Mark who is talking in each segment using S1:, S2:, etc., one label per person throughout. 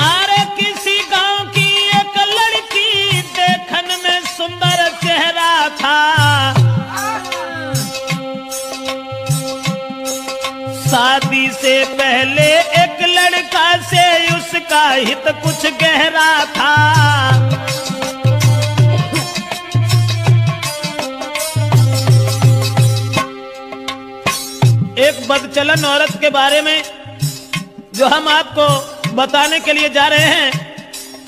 S1: अरे किसी गांव की एक लड़की देखने में सुंदर चेहरा था, शादी से पहले एक लड़का से उसका हित कुछ गहरा था। एक बदचलन औरत के बारे में जो हम आपको बताने के लिए जा रहे हैं,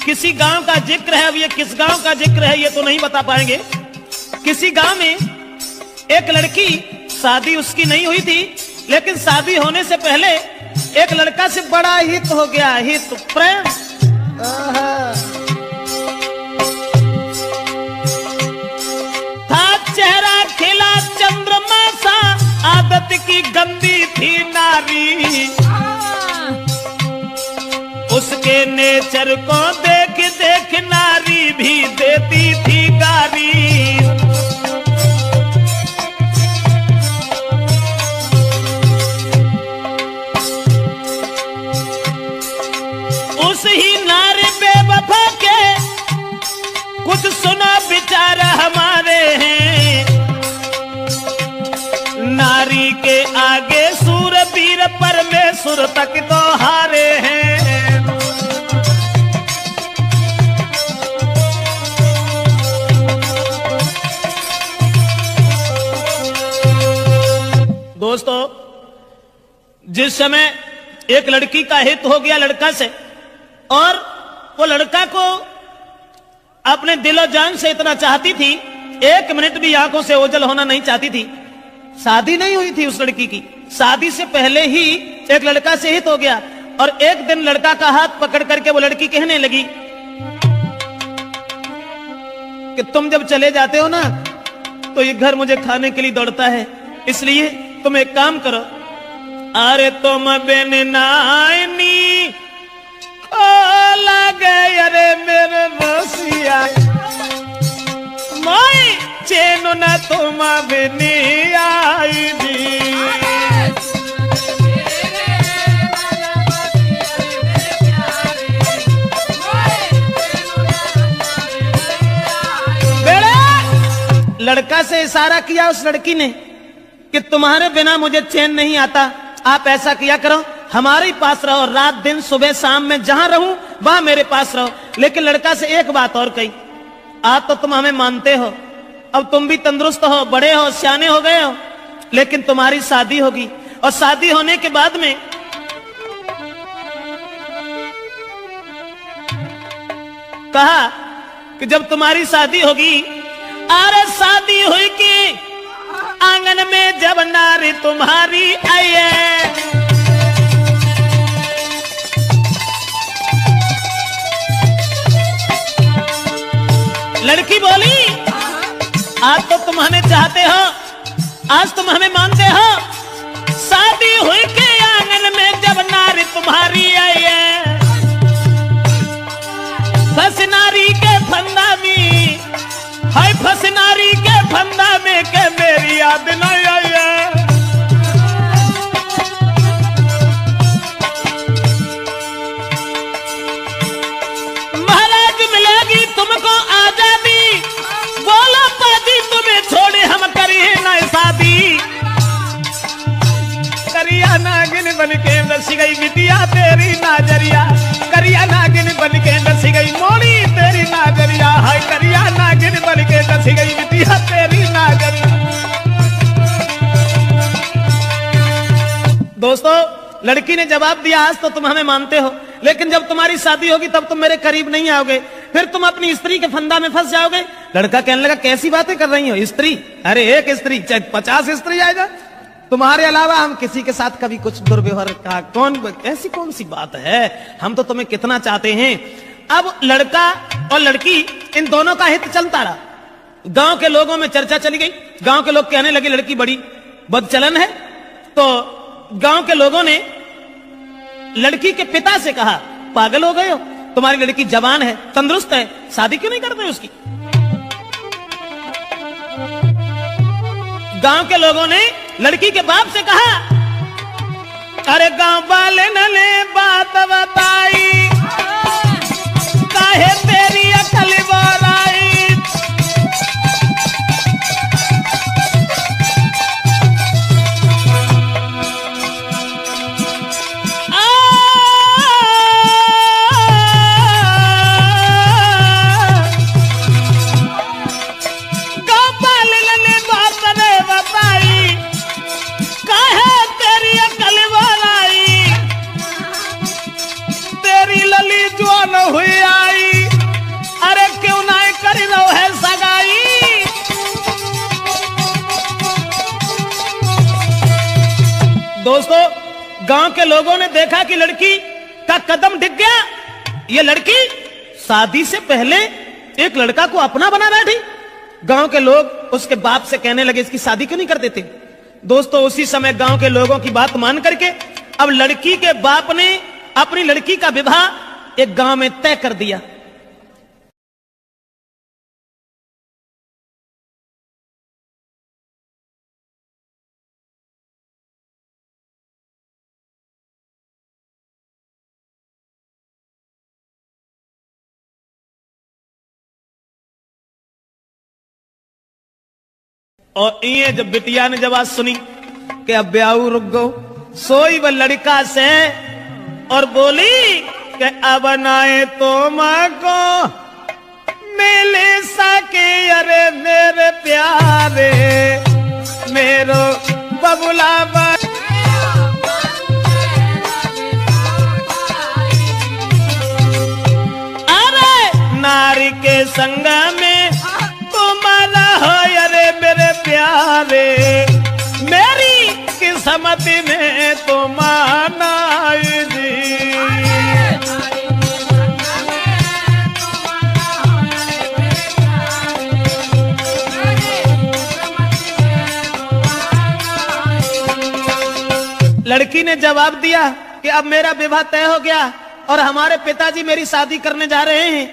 S1: किसी गांव का जिक्र है। अब ये किस गांव का जिक्र है ये तो नहीं बता पाएंगे। किसी गांव में एक लड़की, शादी उसकी नहीं हुई थी, लेकिन शादी होने से पहले एक लड़का से बड़ा हित हो गया, हित प्रेम। था चेहरा खिला चंद्रमा सा, आदत की गंदी थी नारी, उसके नेचर को देख देख नारी भी देती थी गारी। उस ही नारी बेवफा के कुछ सुना विचार हमारे हैं, नारी के आगे सूरवीर परमेश्वर तक तो हारे हैं। दोस्तों, जिस समय एक लड़की का हित हो गया लड़का से, और वो लड़का को अपने दिलो जान से इतना चाहती थी, एक मिनट भी आंखों से ओझल होना नहीं चाहती थी। शादी नहीं हुई थी उस लड़की की, शादी से पहले ही एक लड़का से हित हो गया। और एक दिन लड़का का हाथ पकड़ करके वो लड़की कहने लगी कि तुम जब चले जाते हो ना तो ये घर मुझे खाने के लिए दौड़ता है, इसलिए तुम एक काम करो, अरे तुम बिन नानी को लगे अरे मेरे रसिया, मैं चैन न तुम बिन आई दी। लड़का से इशारा किया उस लड़की ने कि तुम्हारे बिना मुझे चैन नहीं आता, आप ऐसा किया करो, हमारे पास रहो, रात दिन सुबह शाम में जहां रहूं वहां मेरे पास रहो। लेकिन लड़का से एक बात और कही, आज तो तुम हमें मानते हो, अब तुम भी तंदुरुस्त हो, बड़े हो, सियाने हो गए हो, लेकिन तुम्हारी शादी होगी, और शादी होने के बाद में कहा कि जब तुम्हारी शादी होगी, अरे शादी हुई कि आंगन में जब नारी तुम्हारी आई है, लड़की बोली आज तो तुम हमें चाहते हो, आज तुम हमें मानते हो, शादी हुई के आंगन में जब नारी तुम्हारी आई है, फंस नारी के फंदा में, हाय फंस नारी के फंदा में के मेरी याद नहीं आई है। महाराज मिलेगी तुमको आजादी, बोलो पादी तुम्हें छोड़े हम करिए ना शादी, करिया नागिन बन के नस गई बिटिया तेरी नाजरिया, करिया नागिन बन के नस गई मोड़ी तेरी नाजरिया, हाय करिया नागिन बन के नस गई बिटिया तेरी नाजरिया। दोस्तों, लड़की ने जवाब दिया आज तो तुम हमें मानते हो, लेकिन जब तुम्हारी शादी होगी तब तुम मेरे करीब नहीं आओगे, फिर तुम अपनी स्त्री के फंदा में फंस जाओगे। लड़का कहने लगा कैसी बातें कर रही हो, स्त्री, अरे एक स्त्री चाहे 50 स्त्री आएगा, तुम्हारे अलावा हम किसी के साथ कभी कुछ दुर्व्यवहार का ऐसी कौन सी बात है, हम तो तुम्हें कितना चाहते हैं। अब लड़का और लड़की इन दोनों का हित चलता रहा, गांव के लोगों में चर्चा चली गई, गांव के लोग कहने लगे लड़की बड़ी बदचलन है। तो गांव के लोगों ने लड़की के पिता से कहा पागल हो गए हो, तुम्हारी लड़की जवान है, तंदुरुस्त है, शादी क्यों नहीं करते उसकी। गांव के लोगों ने लड़की के बाप से कहा अरे गांव वाले ने बात बताई, काहे तेरी अकल बोलाई। हुई आई, अरे क्यों ना करी रो है सगाई। दोस्तों, गांव के लोगों ने देखा कि लड़की का कदम डिग गया। ये लड़की शादी से पहले एक लड़का को अपना बना बैठी। गांव के लोग उसके बाप से कहने लगे इसकी शादी क्यों नहीं कर देते। दोस्तों, उसी समय गांव के लोगों की बात मान करके अब लड़की के बाप ने अपनी लड़की का विवाह एक गांव में तय कर दिया। और ये जब बिटिया ने जब आज सुनी कि अब ब्याह रुक गो, सोई वह लड़का से और बोली कि अब नाए तो माँ को मिले सके, अरे मेरे प्यारे मेरो बबुला। अरे नारी के संग में तुम्हारा हो, अरे मेरे प्यारे मेरी किस्मत में तुम आना जी। लड़की ने जवाब दिया कि अब मेरा विवाह तय हो गया और हमारे पिताजी मेरी शादी करने जा रहे हैं।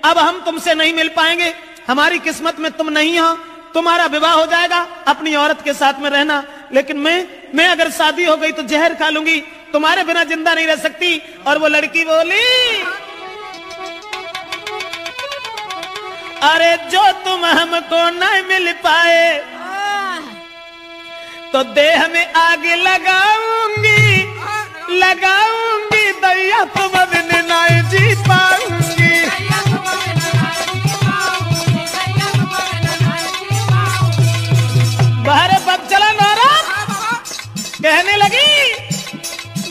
S1: अब हम तुमसे नहीं मिल पाएंगे, हमारी किस्मत में तुम नहीं हो, तुम्हारा विवाह हो जाएगा, अपनी औरत के साथ में रहना। लेकिन मैं अगर शादी हो गई तो जहर खा लूंगी, तुम्हारे बिना जिंदा नहीं रह सकती। और वो लड़की बोली, अरे जो तुम हमको नहीं मिल पाए तो देह में आग लगाऊंगी, लगाऊंगी दैया तुम बिन नहीं जी पाऊंगी। बाहर बब चला नारा कहने लगी,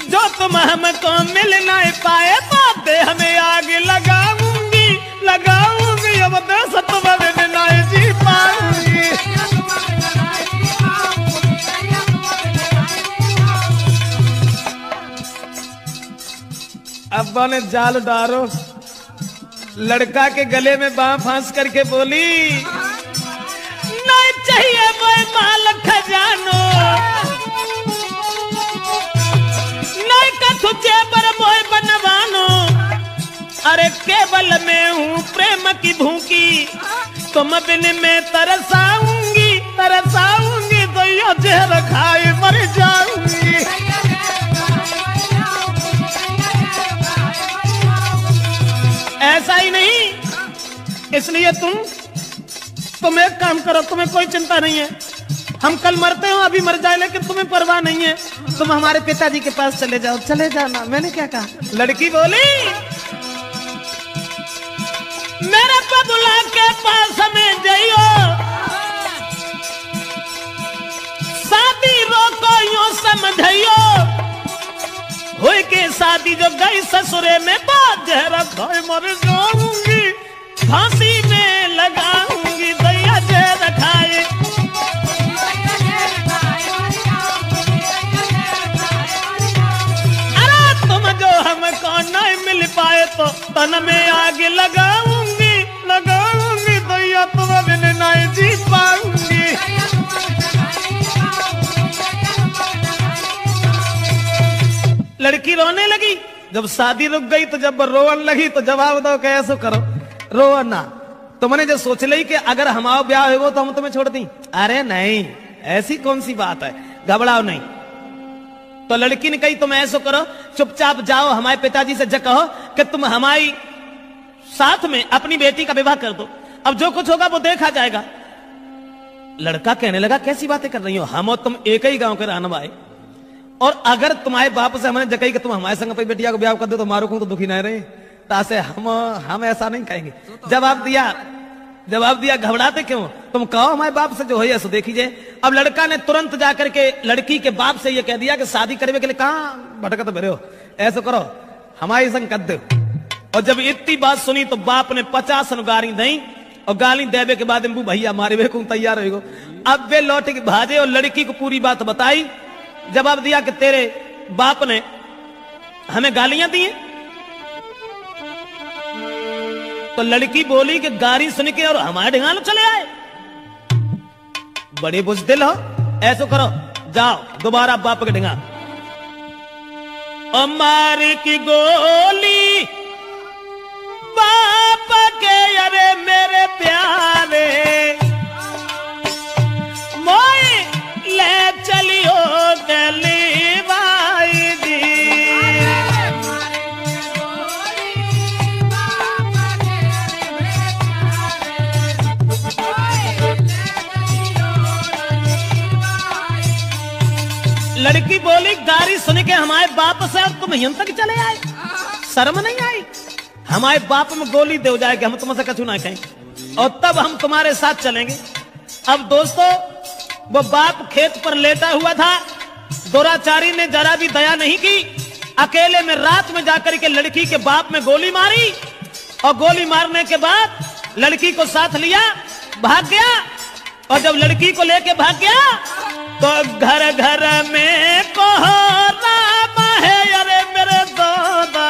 S1: जो तुम हमको मिल नहीं पाए तो देह में आग लगाऊंगी, लगाऊंगी अब देश तुम बिन नहीं जी पाऊंगी। अब्बा ने जाल डारो, लड़का के गले में बांह फांस करके बोली, नहीं चाहिए वो माल खजानो, नहीं कथु जेबर मोय बनवानो, अरे केवल मैं हूँ प्रेम की भूखी, तुम बिन में तरसाऊंगी, तरसाऊंगी तो यो जहर खाए मर जाऊंगी। ऐसा ही नहीं, इसलिए तुम एक काम करो, तुम्हें कोई चिंता नहीं है, हम कल मरते हो, अभी मर जाए, लेकिन तुम्हें परवाह नहीं है, तुम हमारे पिताजी के पास चले जाओ। चले जाना, मैंने क्या कहा। लड़की बोली, मेरे बबुला के पास में जाइयो, शादी रोको यूं समझियो, हुई के शादी जो गई ससुरे में तो जहर खाए मर जाऊंगी, फांसी में लगाऊंगी दैया जहर खाए। अरे तुम जो हमको नहीं मिल पाए तो तन में आग लगाऊंगी, लगाऊंगी दैया तुम बिन नहीं जी पाऊंगी। लड़की रोने लगी। जब शादी रुक गई तो जब रोवन लगी तो जवाब दो कैसे करो, रो ना। तुमने जो सोच ली कि अगर हमारा ब्याह हो तो हम तुम्हें छोड़ दी, अरे नहीं, ऐसी कौन सी बात है, घबराओ नहीं। तो लड़की ने कही तुम ऐसा करो, चुपचाप जाओ हमारे पिताजी से कहो कि तुम हमारी साथ में अपनी बेटी का विवाह कर दो, अब जो कुछ होगा वो देखा जाएगा। लड़का कहने लगा कैसी बातें कर रही हो, हम और तुम एक ही गांव के रहने वाले, और अगर तुम्हारे बाप से हमने जगह कि तुम हमारे संग अपनी बेटिया को ब्याह कर दो तो मारो को तो दुखी नहीं रहे, तासे हम ऐसा नहीं कहेंगे। जवाब दिया घबराते क्यों, तुम कहो हमारे बाप से जो है सो देखिए। अब लड़का ने तुरंत जाकर के लड़की के बाप से ये कह दिया कि शादी करने के लिए कहां भटकत भरे हो, ऐसा करो हमारी संग कर दो। और जब इतनी बात सुनी तो बाप ने 50 गाली दी, और गाली देवे के बाद भैया मारे वे को तैयार हो। अब वे लौट के भाजे और लड़की को पूरी बात बताई, जवाब दिया कि तेरे बाप ने हमें गालियां दी हैं। तो लड़की बोली कि गाली सुन के और हमारे ढंगाल चले आए, बड़े बुजदिल हो, ऐसा करो जाओ दोबारा बाप के ढंगा और मारी की गोली बाप के, अरे मेरे प्यारे मोई ले चलियो गली भाई दी। लड़की बोली गाली सुन के हमारे बाप से और तुम यहां तक चले आए, शर्म नहीं आई, हमारे बाप में गोली दे जाए कि हम तुमसे कछु ना कहें और तब हम तुम्हारे साथ चलेंगे। अब दोस्तों वो बाप खेत पर लेटा हुआ था, दुराचारी ने जरा भी दया नहीं की, अकेले में रात में जाकर के लड़की के बाप में गोली मारी और गोली मारने के बाद लड़की को साथ लिया भाग गया। और जब लड़की को लेके भाग गया तो घर घर में कोहराम है, अरे मेरे दादा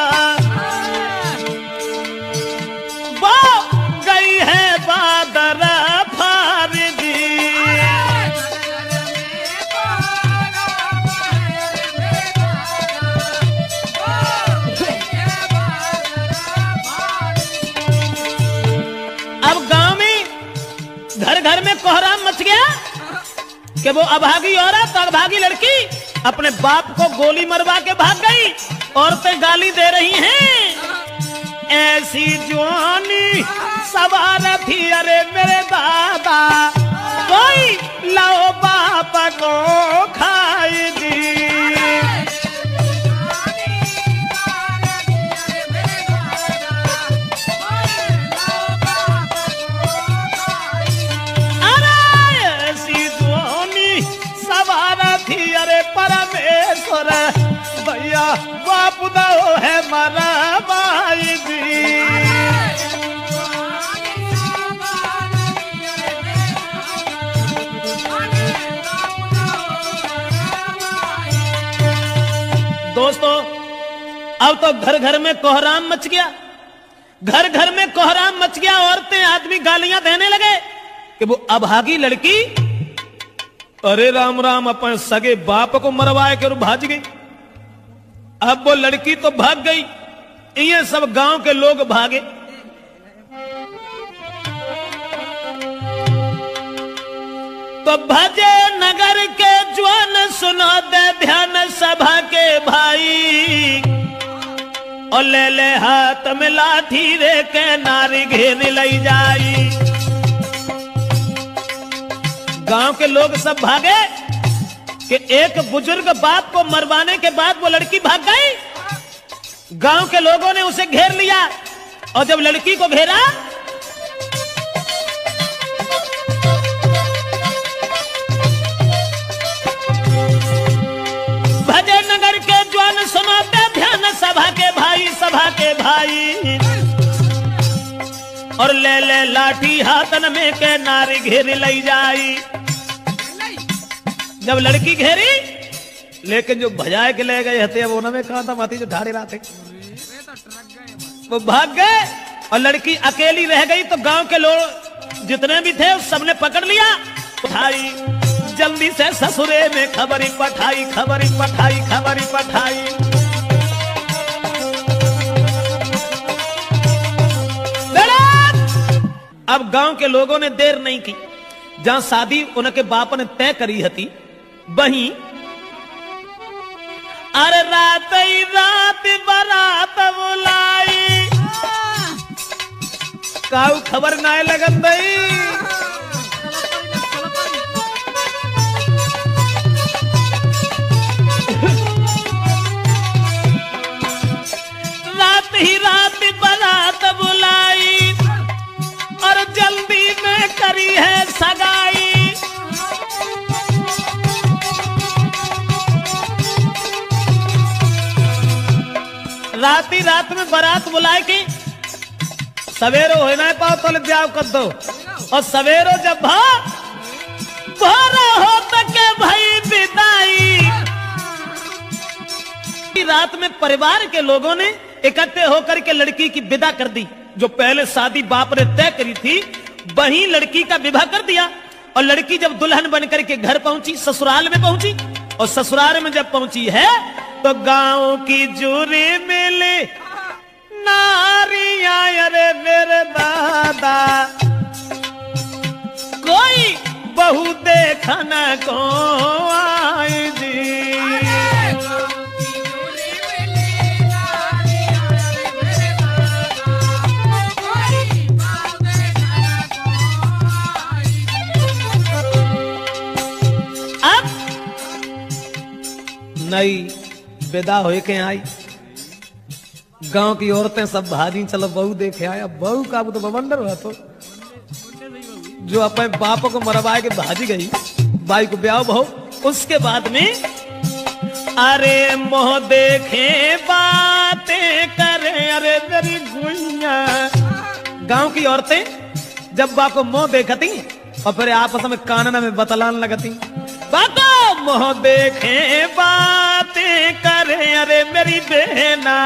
S1: वो गई है बादर फारदी। अब गांव में घर घर में कोहराम मच गया कि वो अभागी औरत, अभागी लड़की अपने बाप को गोली मरवा के भाग गई। औरतें गाली दे रही हैं, ऐसी जवानी सवार थी, अरे मेरे दादा कोई लाओ बाप को खाई दी। अरे परमेश्वर भैया बाप दो है मरा भाई जी। दोस्तों अब तो घर घर में कोहराम मच गया, घर घर में कोहराम मच गया। औरतें आदमी गालियां देने लगे कि वो अभागी लड़की अरे राम राम अपन सगे बाप को मरवाए के और भाग गई। अब वो लड़की तो भाग गई, ये सब गांव के लोग भागे। तो भजे नगर के ज्वान सुनो दे ध्यान सभा के भाई, और ले ले हाथ में लाठी रे के नारी घेर लई जाई। गांव के लोग सब भागे कि एक बुजुर्ग बाप को मरवाने के बाद वो लड़की भाग गई। गांव के लोगों ने उसे घेर लिया और जब लड़की को घेरा भजे नगर के ज्वान सुनाते ध्यान सभा के भाई, सभा के भाई, और ले ले लाठी हाथन में के नारी घेर लई जाई। जब लड़की घेरी लेकिन जो भजाए के ले गए हते वो में कहा था माती जो ढाड़े रहते वो भाग गए और लड़की अकेली रह गई। तो गांव के लोग जितने भी थे सबने पकड़ लिया, उठाई जल्दी से ससुरे में खबरी पठाई, खबरी पठाई, खबरी पठाई। अब गांव के लोगों ने देर नहीं की, जहां शादी उनके बाप ने तय करी हती वहीं अरे रात ही रात बारात बुलाई, काऊ खबर ना लगन दई। रात ही रात बारात बुलाई और जल्दी में करी है सगाई। रात ही रात में बारात बुलाए कि सवेरो हो ना पाओ तो ब्याह कर दो, और सवेरो जब भोरा हो तक के भाई विदाई। रात में परिवार के लोगों ने इकट्ठे होकर के लड़की की विदा कर दी। जो पहले शादी बाप ने तय करी थी वहीं लड़की का विवाह कर दिया। और लड़की जब दुल्हन बनकर के घर पहुंची, ससुराल में पहुंची, और ससुराल में जब पहुंची है तो गांव की जूरी मिली नारियां, अरे मेरे दादा कोई बहू देखना को आई जी। अब नई विदा हो के आई, गांव की औरतें सब भाजी चलो बहू देखे आया। बहू का तो बवंडर हुआ, तो जो अपने बाप को मरवाए के भाजी गई, बाई को ब्याह बहू। उसके बाद में अरे मोह देखे बातें करे, अरे मेरी गुइया। गांव की औरतें जब बाप को मोह देखती और फिर आपस में कानना में बतलान लगती, बाबा मोह देखे बातें करे, अरे मेरी बहना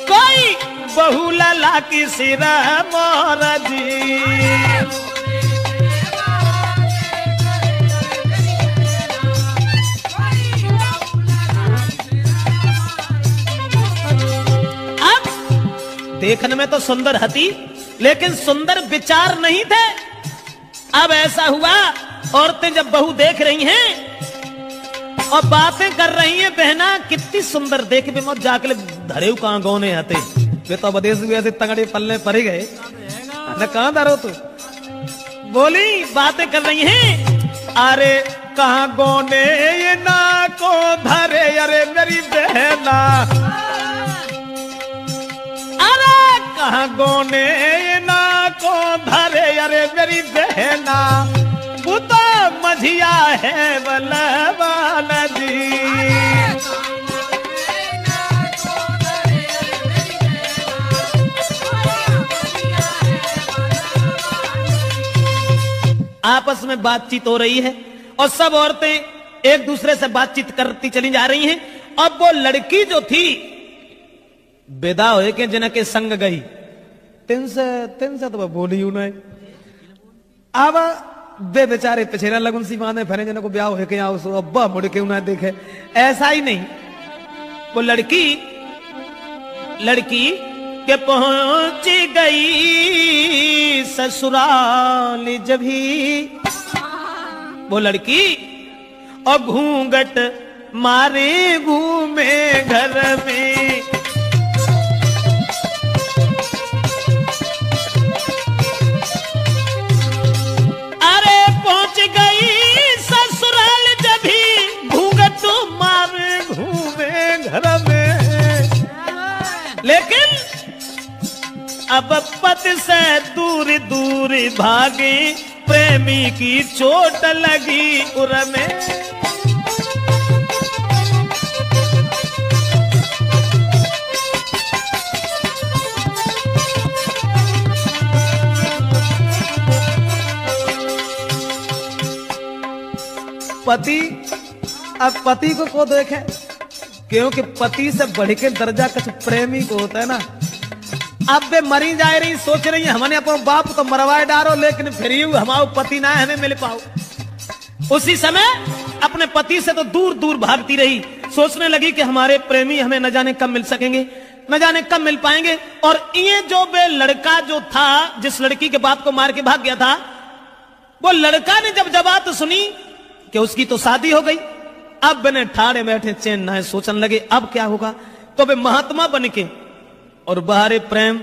S1: कोई बहू लाला की सिरा मोरा जी। अब देखने में तो सुंदर हती, लेकिन सुंदर विचार नहीं थे। अब ऐसा हुआ, औरतें जब बहू देख रही हैं और बातें कर रही हैं, बहना कितनी सुंदर देख भी मत जाके धरे कहां गौने आते वे तो विदेश भी ऐसे तगड़े पल्ले पड़ गए न, कहां धरो तू। बोली बातें कर रही हैं, अरे कहां गौने ये ना को धरे, अरे मेरी बहना अरे कहां गौने ये ना को धरे, अरे मेरी बहना वो तो मझिया है बलवाना जी। आपस में बातचीत हो रही है और सब औरतें एक दूसरे से बातचीत करती चली जा रही हैं। अब वो लड़की जो थी विदा हो के जिनके संग गई, तिन से तो बोली हूं नहीं। अब वे बेचारे पिछेरा लगन सी बांधे फिरे जिन को ब्याह हो के अब्बा मुड़ के उन्हें देखे। ऐसा ही नहीं, वो लड़की के पहुंच गई ससुराल जब ही वो लड़की और घूंघट मारे घूमे घर में। अरे पहुंच गई ससुराल जब ही घूंघट मारे घूमे घर में। लेकिन अब पद से दूर दूर भागे, प्रेमी की चोट लगी उर में। पति अब पति को देखे, क्योंकि पति से बढ़ के दर्जा कुछ प्रेमी को होता है ना। अब वे मरी जा रही, सोच रही है हमने अपना बाप तो मरवाए डारो, लेकिन फिर हमारा पति ना हमें मिल पाओ। उसी समय अपने पति से तो दूर दूर भागती रही, सोचने लगी कि हमारे प्रेमी हमें न जाने कब मिल सकेंगे, न जाने कब मिल पाएंगे। और ये जो वे लड़का जो था, जिस लड़की के बाप को मार के भाग गया था, वो लड़का ने जब बात सुनी कि उसकी तो शादी हो गई, अब बने ठाड़े बैठे चैन ना है, सोचने लगे अब क्या होगा। तो वे महात्मा बन के और बाहरे प्रेम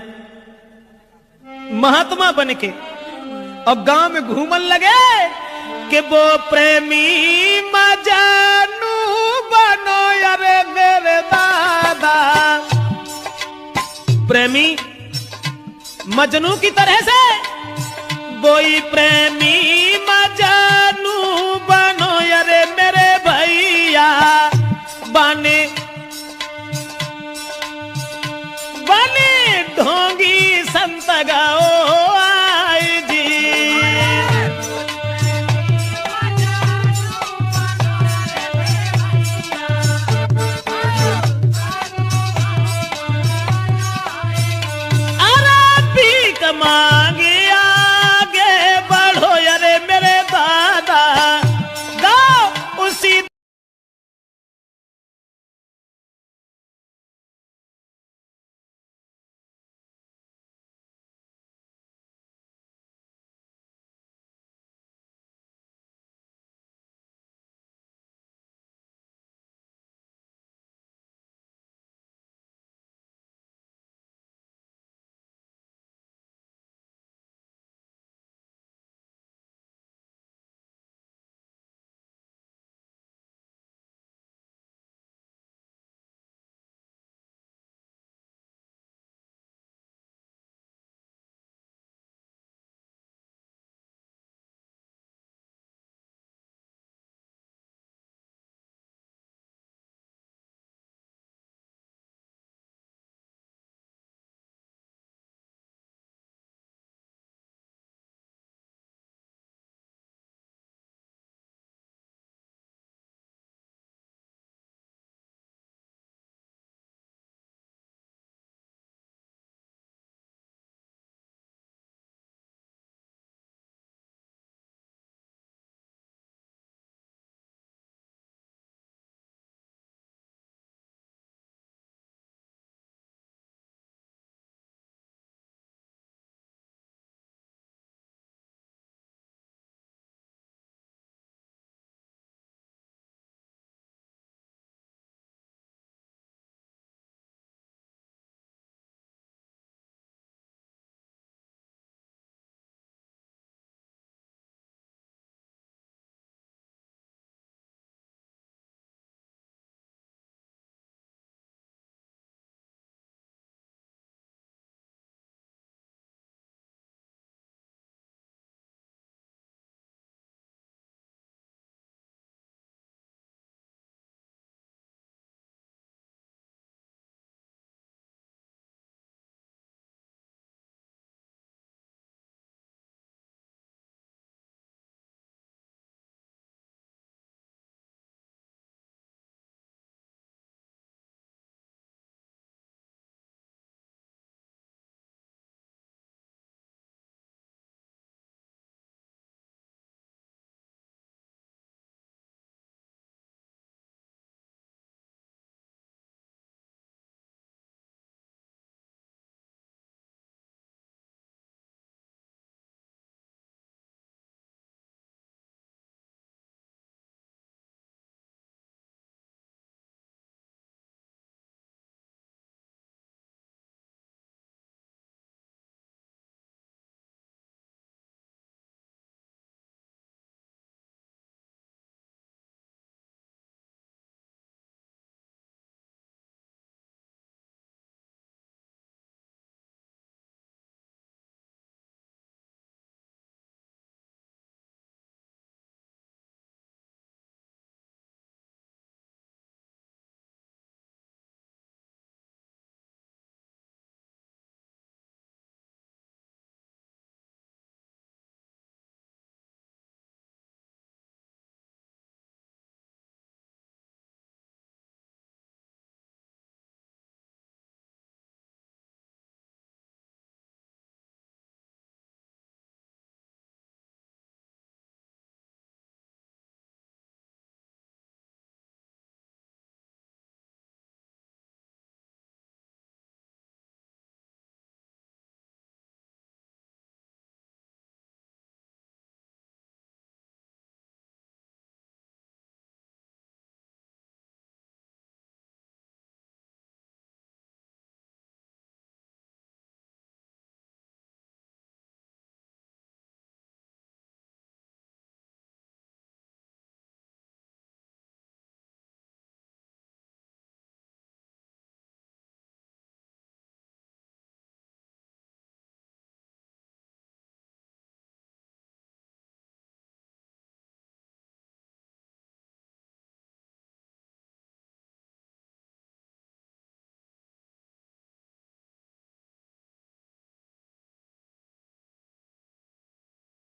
S1: महात्मा बन के और गांव में घूमन लगे कि वो प्रेमी मजनू बनो अरे मेरे दादा। प्रेमी मजनू की तरह से वही प्रेमी